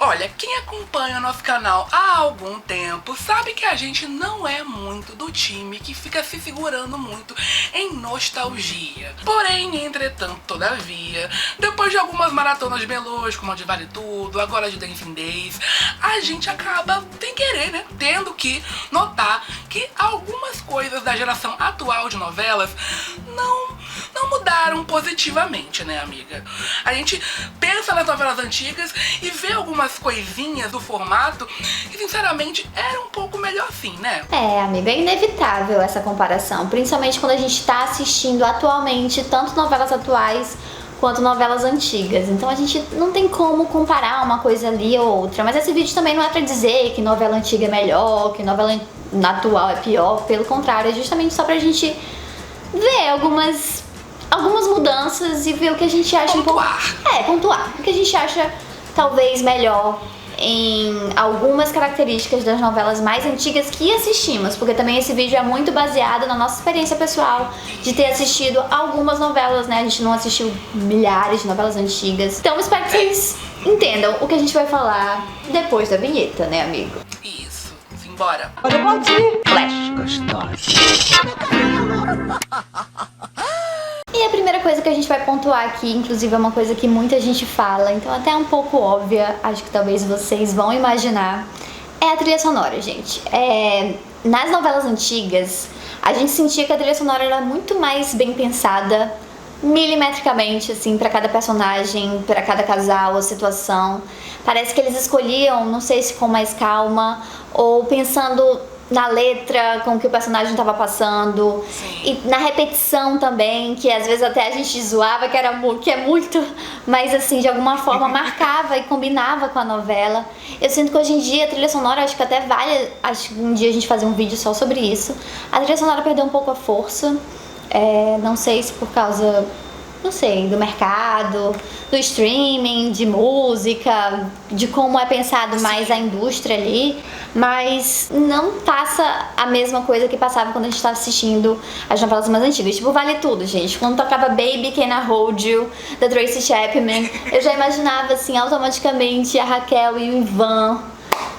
Olha, quem acompanha o nosso canal há algum tempo sabe que a gente não é muito do time que fica se segurando muito em nostalgia. Porém, entretanto, todavia, depois de algumas maratonas de melôs, como a de Vale Tudo, agora de Dancing Days, a gente acaba, sem querer, né, tendo que notar que algumas coisas da geração atual de novelas não mudaram positivamente, né, amiga? A gente pensa nas novelas antigas e vê algumas coisinhas do formato que, sinceramente, era um pouco melhor assim, né? Amiga, é inevitável essa comparação, principalmente quando a gente tá assistindo atualmente tanto novelas atuais quanto novelas antigas. Então a gente não tem como comparar uma coisa ali ou outra. Mas esse vídeo também não é pra dizer que novela antiga é melhor, que novela atual é pior. Pelo contrário, é justamente só pra gente ver algumas mudanças e ver o que a gente acha pontuar. O que a gente acha talvez melhor em algumas características das novelas mais antigas que assistimos, porque também esse vídeo é muito baseado na nossa experiência pessoal de ter assistido algumas novelas, né? A gente não assistiu milhares de novelas antigas. Então espero que vocês entendam o que a gente vai falar depois da vinheta, né, amigo? Isso, simbora. Olha o Valdir. Flash gostosa. E a primeira coisa que a gente vai pontuar aqui, inclusive é uma coisa que muita gente fala, então até um pouco óbvia, acho que talvez vocês vão imaginar, é a trilha sonora, gente. Nas novelas antigas, a gente sentia que a trilha sonora era muito mais bem pensada, milimetricamente, assim, pra cada personagem, pra cada casal, a situação. Parece que eles escolhiam, não sei se com mais calma, ou pensando na letra, com o que o personagem estava passando. Sim. E na repetição também, que às vezes até a gente zoava que é muito, mas assim, de alguma forma marcava e combinava com a novela. Eu sinto que hoje em dia a trilha sonora, acho que até vale, acho que um dia a gente fazer um vídeo só sobre isso. A trilha sonora perdeu um pouco a força, não sei se por causa, não sei, do mercado, do streaming, de música, de como é pensado mais a indústria ali, mas não passa a mesma coisa que passava quando a gente tava assistindo as novelas mais antigas. Tipo, Vale Tudo, gente. Quando tocava Baby Can I Hold You, da Tracy Chapman, eu já imaginava, assim, automaticamente a Raquel e o Ivan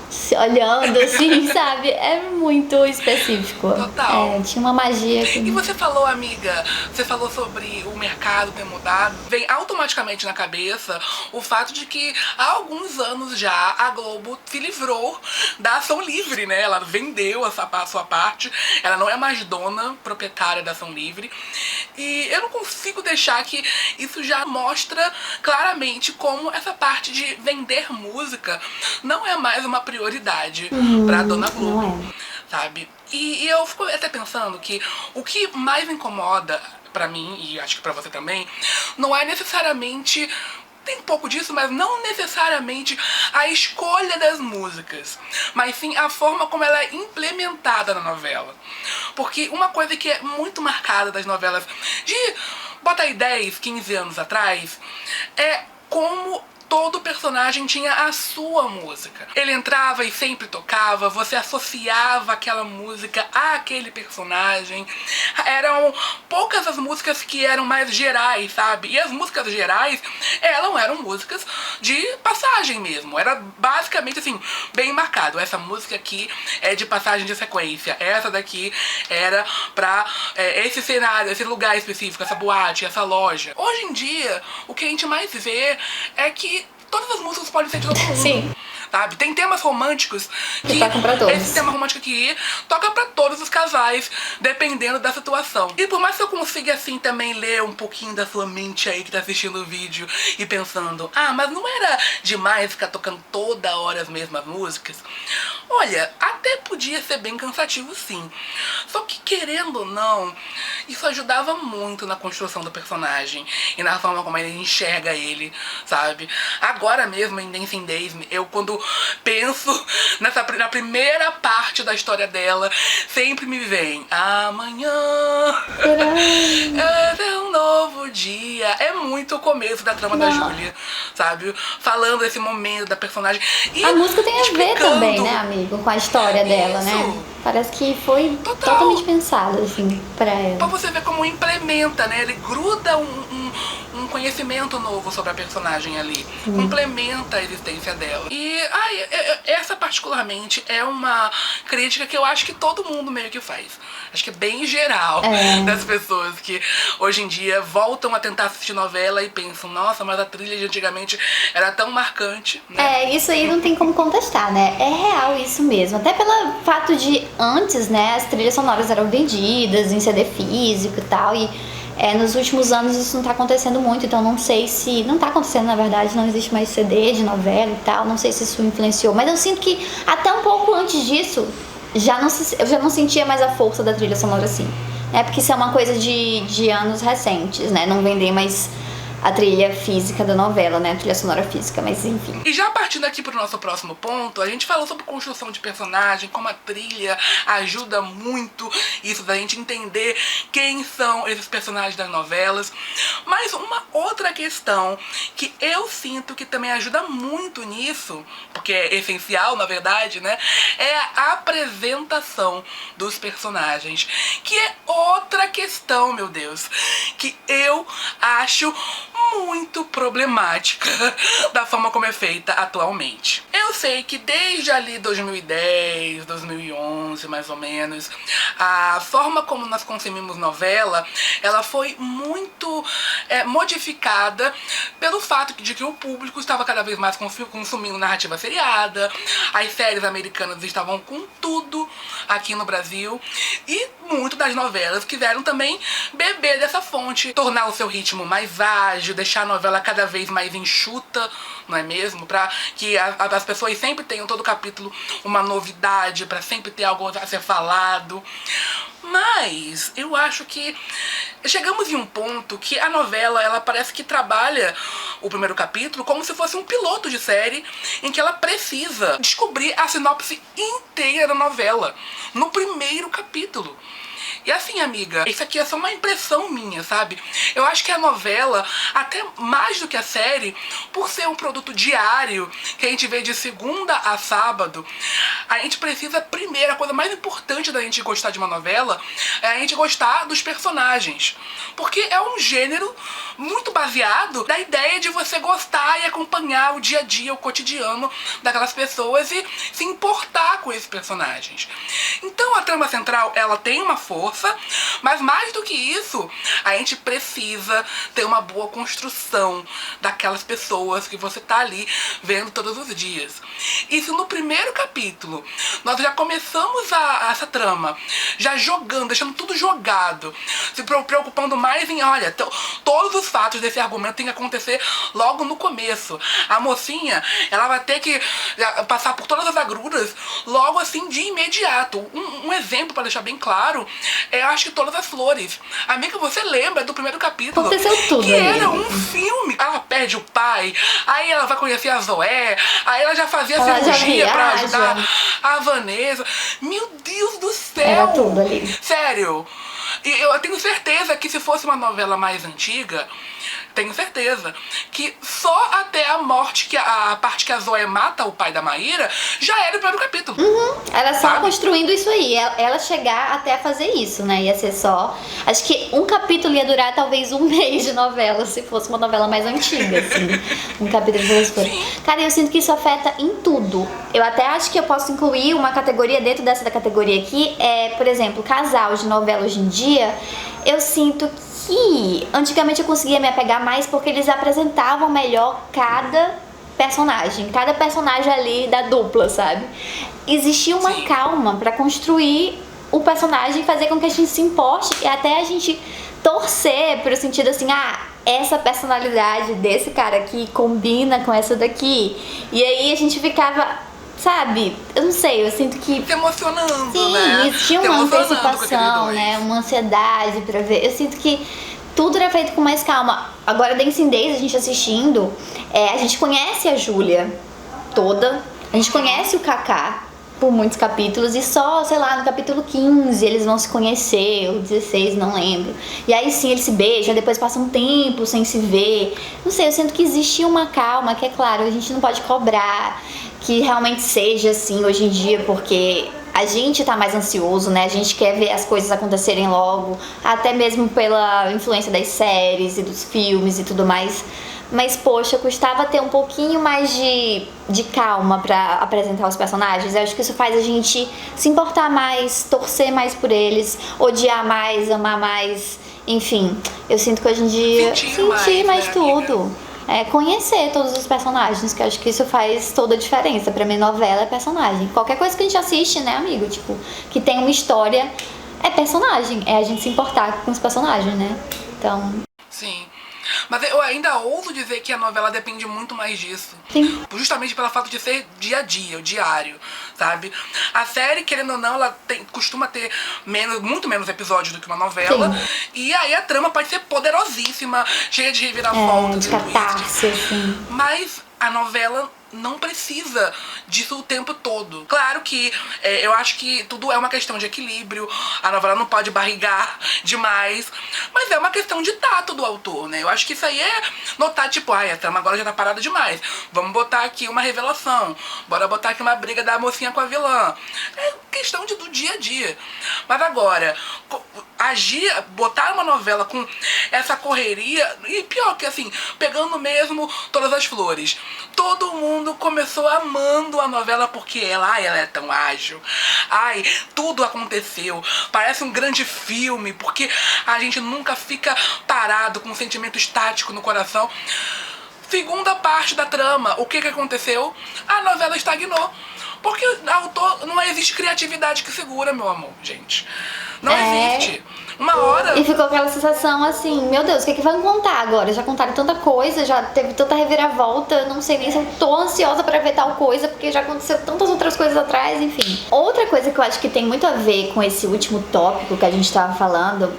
se olhando, assim, sabe? É muito específico. Total. Tinha uma magia que... E você falou, amiga, você falou sobre o mercado ter mudado. Vem automaticamente na cabeça o fato de que há alguns anos já a Globo se livrou da ação livre, né? Ela vendeu a sua parte, ela não é mais dona, proprietária da ação livre. E eu não consigo deixar que isso já mostra claramente como essa parte de vender música não é mais uma prioridade pra dona Globo, sabe? E eu fico até pensando que o que mais incomoda pra mim, e acho que pra você também, não é necessariamente... Tem um pouco disso, mas não necessariamente a escolha das músicas, mas sim a forma como ela é implementada na novela. Porque uma coisa que é muito marcada das novelas de, bota aí 10, 15 anos atrás, é como todo personagem tinha a sua música. Ele entrava e sempre tocava, você associava aquela música àquele personagem. Eram poucas as músicas que eram mais gerais, sabe? E as músicas gerais, elas eram músicas de passagem mesmo. Era basicamente assim, bem marcado. Essa música aqui é de passagem de sequência. Essa daqui era pra esse cenário, esse lugar específico, essa boate, essa loja. Hoje em dia, o que a gente mais vê é que todas as músicas podem ser de todo mundo. Sim. Sabe? Tem temas românticos que tocam pra todos. esse tema romântico aqui toca pra todos os casais, dependendo da situação. E por mais que eu consiga assim também ler um pouquinho da sua mente aí que tá assistindo o vídeo e pensando, mas não era demais ficar tocando toda hora as mesmas músicas? Olha, até podia ser bem cansativo sim. Só que querendo ou não, isso ajudava muito na construção do personagem e na forma como ele enxerga ele, sabe? Agora mesmo em Dancing Days, eu quando penso na primeira parte da história dela, sempre me vem amanhã é um novo dia. É muito o começo da trama da Júlia, sabe? Falando esse momento da personagem. E a música tem a ver também, né, amigo? Com a história dela, né? Parece que foi totalmente pensado, assim, pra ela. Pra você ver como implementa, né? Ele gruda um conhecimento novo sobre a personagem ali. Complementa a existência dela. E essa particularmente é uma crítica que eu acho que todo mundo meio que faz. Acho que é bem geral das pessoas que hoje em dia voltam a tentar assistir novela e pensam, nossa, mas a trilha de antigamente era tão marcante, né? Isso aí não tem como contestar, né? É real isso mesmo. Até pelo fato de antes, né, as trilhas sonoras eram vendidas em CD físico e tal, e nos últimos anos isso não tá acontecendo muito, então não sei se... Não tá acontecendo, na verdade, não existe mais CD de novela e tal, não sei se isso influenciou, mas eu sinto que até um pouco antes disso, eu já não sentia mais a força da trilha sonora assim. Porque isso é uma coisa de anos recentes, né? Não vender mais a trilha física da novela, né? A trilha sonora física, mas enfim. E já partindo aqui pro nosso próximo ponto, a gente falou sobre construção de personagem, como a trilha ajuda muito isso da gente entender quem são esses personagens das novelas. Mas uma outra questão que eu sinto que também ajuda muito nisso, porque é essencial, na verdade, né? É a apresentação dos personagens. Que é outra questão, meu Deus, que eu acho muito problemática da forma como é feita atualmente. Eu sei que desde ali 2010, 2011, mais ou menos, a forma como nós consumimos novela, ela foi muito modificada pelo fato de que o público estava cada vez mais consumindo narrativa seriada, as séries americanas estavam com tudo aqui no Brasil, e muito das novelas quiseram também beber dessa fonte, tornar o seu ritmo mais ágil, deixar a novela cada vez mais enxuta, não é mesmo? Pra que as pessoas sempre tenham todo capítulo uma novidade, pra sempre ter algo a ser falado. Mas eu acho que chegamos em um ponto que a novela, ela parece que trabalha o primeiro capítulo como se fosse um piloto de série em que ela precisa descobrir a sinopse inteira da novela no primeiro capítulo. E assim, amiga, isso aqui é só uma impressão minha, sabe? Eu acho que a novela, até mais do que a série, por ser um produto diário, que a gente vê de segunda a sábado, a gente precisa, primeiro, a coisa mais importante da gente gostar de uma novela é a gente gostar dos personagens. Porque é um gênero muito baseado na ideia de você gostar e acompanhar o dia a dia, o cotidiano daquelas pessoas e se importar com esses personagens. Então a trama central, ela tem uma força, mas mais do que isso, a gente precisa ter uma boa construção daquelas pessoas que você tá ali vendo todos os dias. E se no primeiro capítulo nós já começamos essa trama, já jogando, deixando tudo jogado, se preocupando mais em, olha, todos os fatos desse argumento tem que acontecer logo no começo. A mocinha, ela vai ter que passar por todas as agruras logo assim de imediato. Um exemplo para deixar bem claro eu acho que Todas as Flores. Amiga, você lembra do primeiro capítulo? Aconteceu tudo que ali. Era um filme. Ela perde o pai, aí ela vai conhecer a Zoé, aí ela já fazia cirurgia pra ajudar a Vanessa. Meu Deus do céu! Era tudo ali. Sério. E eu tenho certeza que se fosse uma novela mais antiga, tenho certeza que só até a morte, que a parte que a Zoé mata o pai da Maíra, já era o primeiro capítulo. Era só construindo isso aí, ela chegar até a fazer isso, né? Ia ser só... Acho que um capítulo ia durar talvez um mês de novela, se fosse uma novela mais antiga, assim. Um capítulo de Todas as Flores. Cara, eu sinto que isso afeta em tudo. Eu até acho que eu posso incluir uma categoria dentro dessa categoria aqui, por exemplo, casal de novela hoje em dia, eu sinto que antigamente eu conseguia me apegar mais porque eles apresentavam melhor cada personagem ali da dupla, sabe? Existia uma calma pra construir o personagem e fazer com que a gente se importe e até a gente torcer pro sentido assim, essa personalidade desse cara aqui combina com essa daqui. E aí a gente ficava, sabe, eu não sei, eu sinto que... Se emocionando, sim, né? existia uma antecipação, né? Uma ansiedade pra ver. Eu sinto que tudo era feito com mais calma. Agora, Dancing Days, a gente assistindo, a gente conhece a Júlia toda, a gente conhece o Kaká por muitos capítulos, e só, sei lá, no capítulo 15 eles vão se conhecer, ou 16, não lembro. E aí sim, eles se beijam, depois passa um tempo sem se ver. Não sei, eu sinto que existia uma calma, que é claro, a gente não pode cobrar que realmente seja assim hoje em dia, porque a gente tá mais ansioso, né? A gente quer ver as coisas acontecerem logo, até mesmo pela influência das séries e dos filmes e tudo mais. Mas, poxa, custava ter um pouquinho mais de calma pra apresentar os personagens. Eu acho que isso faz a gente se importar mais, torcer mais por eles, odiar mais, amar mais. Enfim, eu sinto que hoje em dia sentir mais, né, tudo. Conhecer todos os personagens, que eu acho que isso faz toda a diferença. Pra mim, novela é personagem. Qualquer coisa que a gente assiste, né, amigo? Tipo, que tem uma história, é personagem. É a gente se importar com os personagens, né? Então... Sim. Mas eu ainda ouso dizer que a novela depende muito mais disso. Sim. Justamente pelo fato de ser dia a dia, o diário, sabe? A série, querendo ou não, ela costuma ter muito menos episódios do que uma novela. Sim. E aí a trama pode ser poderosíssima, cheia de reviravoltas, de catarse, assim. Mas a novela não precisa disso o tempo todo. Claro que eu acho que tudo é uma questão de equilíbrio, a novela não pode barrigar demais, mas é uma questão de tato do autor, né? Eu acho que isso aí é notar, tipo, a trama agora já tá parada demais, vamos botar aqui uma revelação, bora botar aqui uma briga da mocinha com a vilã. É questão do dia a dia. Mas agora, botar uma novela com essa correria, e pior que assim, pegando mesmo Todas as Flores, todo mundo começou amando a novela porque ela é tão ágil. Tudo aconteceu. Parece um grande filme, porque a gente nunca fica parado com um sentimento estático no coração. Segunda parte da trama, o que aconteceu? A novela estagnou. Porque autor, não existe criatividade que segura, meu amor, gente. Não existe. Uma hora... E ficou aquela sensação assim, meu Deus, o que é que vai contar agora? Já contaram tanta coisa, já teve tanta reviravolta, eu não sei nem se eu tô ansiosa pra ver tal coisa, porque já aconteceu tantas outras coisas atrás, enfim. Outra coisa que eu acho que tem muito a ver com esse último tópico que a gente tava falando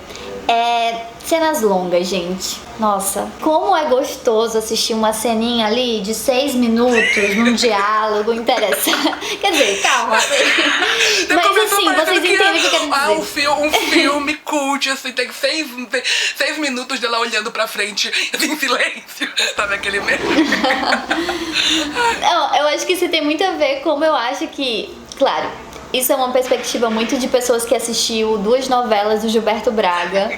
é cenas longas, gente. Nossa, como é gostoso assistir uma ceninha ali de 6 minutos num diálogo interessante. Quer dizer, calma. Mas assim, vocês entendem o que eu quero dizer. Um filme cult, assim, tem 6 minutos dela olhando pra frente em silêncio. Sabe aquele mesmo? Não, eu acho que isso tem muito a ver como eu acho que... Claro, isso é uma perspectiva muito de pessoas que assistiu 2 novelas do Gilberto Braga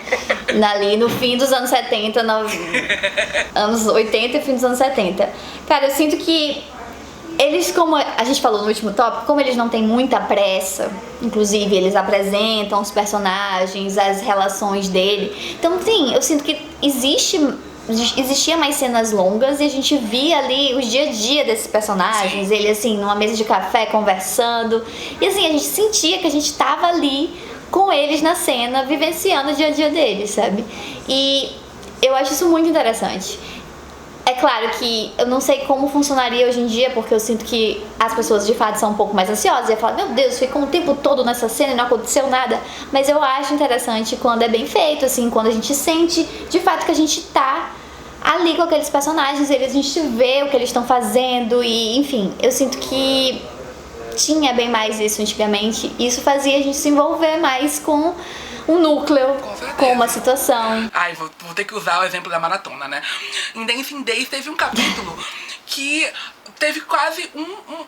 ali no fim dos anos 70, anos 80 e fim dos anos 70. Cara, eu sinto que eles, como a gente falou no último tópico, como eles não têm muita pressa, inclusive eles apresentam os personagens, as relações dele. Então, sim, eu sinto que existia mais cenas longas e a gente via ali os dia a dia desses personagens, ele assim, numa mesa de café conversando, e assim, a gente sentia que a gente tava ali com eles na cena, vivenciando o dia a dia deles, sabe? E eu acho isso muito interessante. É claro que eu não sei como funcionaria hoje em dia, porque eu sinto que as pessoas de fato são um pouco mais ansiosas e falam, meu Deus, ficou um tempo todo nessa cena e não aconteceu nada. Mas eu acho interessante quando é bem feito, assim, quando a gente sente de fato que a gente tá ali com aqueles personagens, a gente vê o que eles estão fazendo e, enfim, eu sinto que tinha bem mais isso antigamente. Isso fazia a gente se envolver mais com um núcleo, com uma situação. Vou ter que usar o exemplo da maratona, né? Em Dancing Days teve um capítulo que teve quase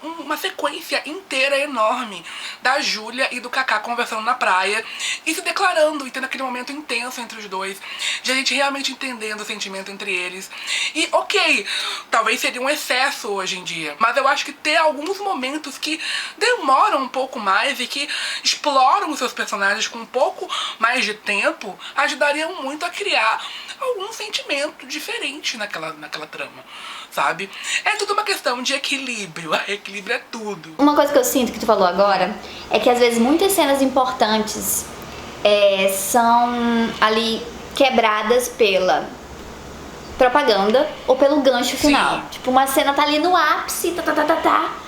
uma sequência inteira enorme da Júlia e do Kaká conversando na praia e se declarando, e tendo aquele momento intenso entre os dois, de a gente realmente entendendo o sentimento entre eles. E ok, talvez seria um excesso hoje em dia, mas eu acho que ter alguns momentos que demoram um pouco mais e que exploram os seus personagens com um pouco mais de tempo ajudariam muito a criar algum sentimento diferente naquela trama, sabe? É tudo uma questão de equilíbrio, equilíbrio é tudo. Uma coisa que eu sinto que tu falou agora é que às vezes muitas cenas importantes são ali quebradas pela propaganda ou pelo gancho final. Sim. Tipo, uma cena tá ali no ápice,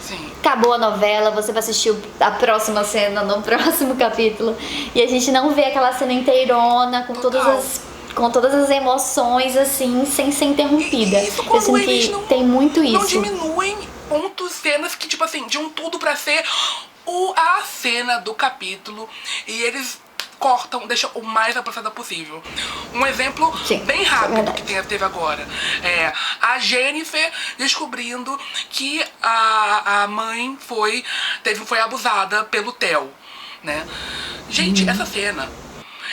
Sim. acabou a novela, você vai assistir a próxima cena no próximo capítulo e a gente não vê aquela cena inteirona com todas as emoções, assim, sem ser interrompida. Isso, eu sinto que tem muito isso. Não diminuem pontos, cenas que, tipo assim, de um tudo pra ser a cena do capítulo. E eles cortam, deixam o mais apressada possível. Um exemplo bem rápido que teve agora. A Jennifer descobrindo que a mãe foi abusada pelo Theo, né? Gente, essa cena,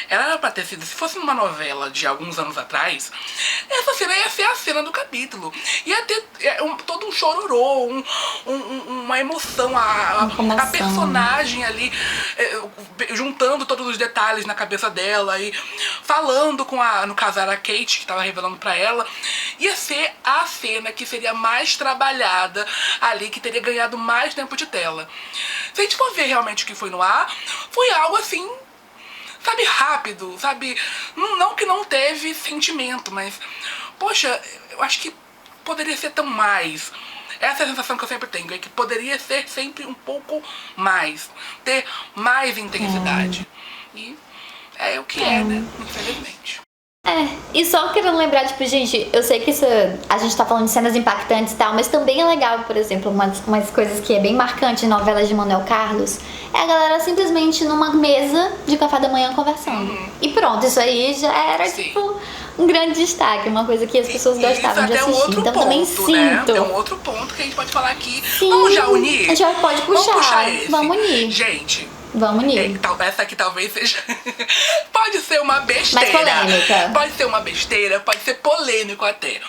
ela era pra ter sido, se fosse numa novela de alguns anos atrás, essa cena ia ser a cena do capítulo. Ia ter todo um chororô, uma emoção, a personagem ali, juntando todos os detalhes na cabeça dela e falando com no caso era a Kate, que tava revelando pra ela. Ia ser a cena que seria mais trabalhada ali, que teria ganhado mais tempo de tela. Se a gente for ver realmente o que foi no ar, foi algo assim, sabe, rápido, sabe? Não que não teve sentimento, mas, poxa, eu acho que poderia ser tão mais. Essa é a sensação que eu sempre tenho, é que poderia ser sempre um pouco mais, ter mais intensidade. E é o que é, né? Infelizmente. E só querendo lembrar, tipo, gente, eu sei que a gente tá falando de cenas impactantes e tal, mas também é legal, por exemplo, umas coisas que é bem marcante em novelas de Manuel Carlos, é a galera simplesmente numa mesa de café da manhã conversando. E pronto, isso aí já era, tipo, um grande destaque, uma coisa que as pessoas gostavam de assistir. Então também sinto. Né? É um outro ponto que a gente pode falar aqui. Vamos já unir? A gente já pode puxar. Vamos puxar esse. Vamos unir. Gente, vamos unir. Essa aqui talvez seja... pode ser uma besteira. Mais polêmica. Pode ser uma besteira, pode ser polêmico até.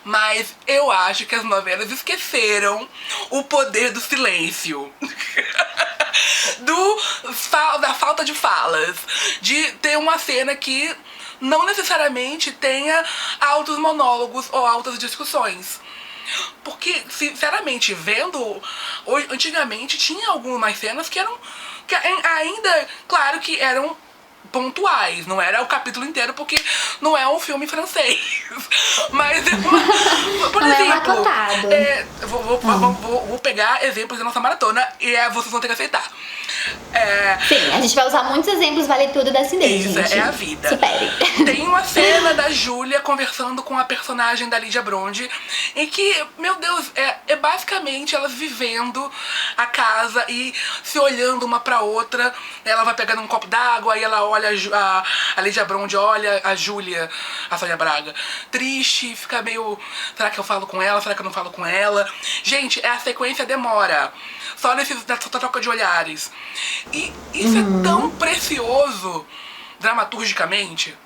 Mas eu acho que as novelas esqueceram o poder do silêncio. Da falta de falas. De ter uma cena que não necessariamente tenha altos monólogos ou altas discussões. Porque, sinceramente, antigamente tinha algumas cenas que eram... que ainda, claro que eram pontuais, não era o capítulo inteiro, porque não é um filme francês. Mas, por exemplo, vou pegar exemplos da nossa maratona e vocês vão ter que aceitar. Sim, a gente vai usar muitos exemplos, vale tudo da Cindy, isso, gente. É a vida. Supere. Tem uma cena da Júlia conversando com a personagem da Lídia Bronde, em que, meu Deus, é basicamente elas vivendo a casa e se olhando uma pra outra. Ela vai pegando um copo d'água, aí ela olha a Lídia Bronde, olha a Júlia, a Sônia Braga, triste, fica meio... será que eu falo com ela? Será que eu não falo com ela? Gente, a sequência demora. Só nessa troca de olhares. E isso é tão precioso dramaturgicamente,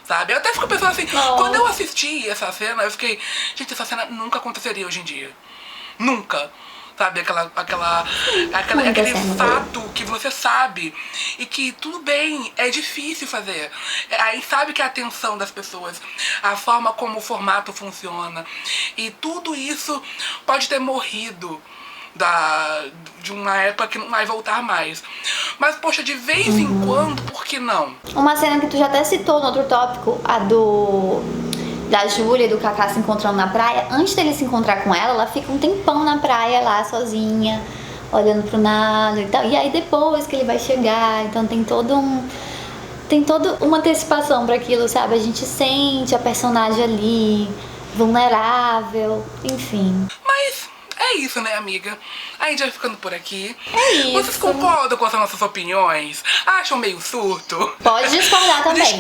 sabe? Eu até fico pensando assim, quando eu assisti essa cena, eu fiquei, gente, essa cena nunca aconteceria hoje em dia. Nunca. Sabe, aquele fato que você sabe e que tudo bem, é difícil fazer. Aí sabe que a atenção das pessoas, a forma como o formato funciona e tudo isso pode ter morrido de uma época que não vai voltar mais. Mas, poxa, de vez em quando, por que não? Uma cena que tu já até citou no outro tópico, a da Júlia e do Kaká se encontrando na praia. Antes dele se encontrar com ela fica um tempão na praia lá, sozinha, olhando pro nada e tal. E aí depois que ele vai chegar, então tem toda uma antecipação para aquilo, sabe? A gente sente a personagem ali, vulnerável, enfim. Mas é isso, né, amiga? A gente vai ficando por aqui. É isso. Vocês concordam com as nossas opiniões? Acham meio surto? Pode discordar também.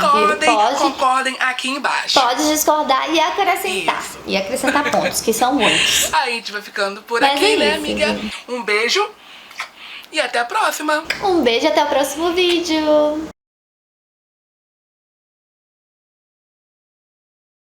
Concordem aqui embaixo. Pode discordar e acrescentar. Isso. E acrescentar pontos, que são muitos. A gente vai ficando por aqui, né, amiga? Um beijo e até a próxima. Um beijo e até o próximo vídeo.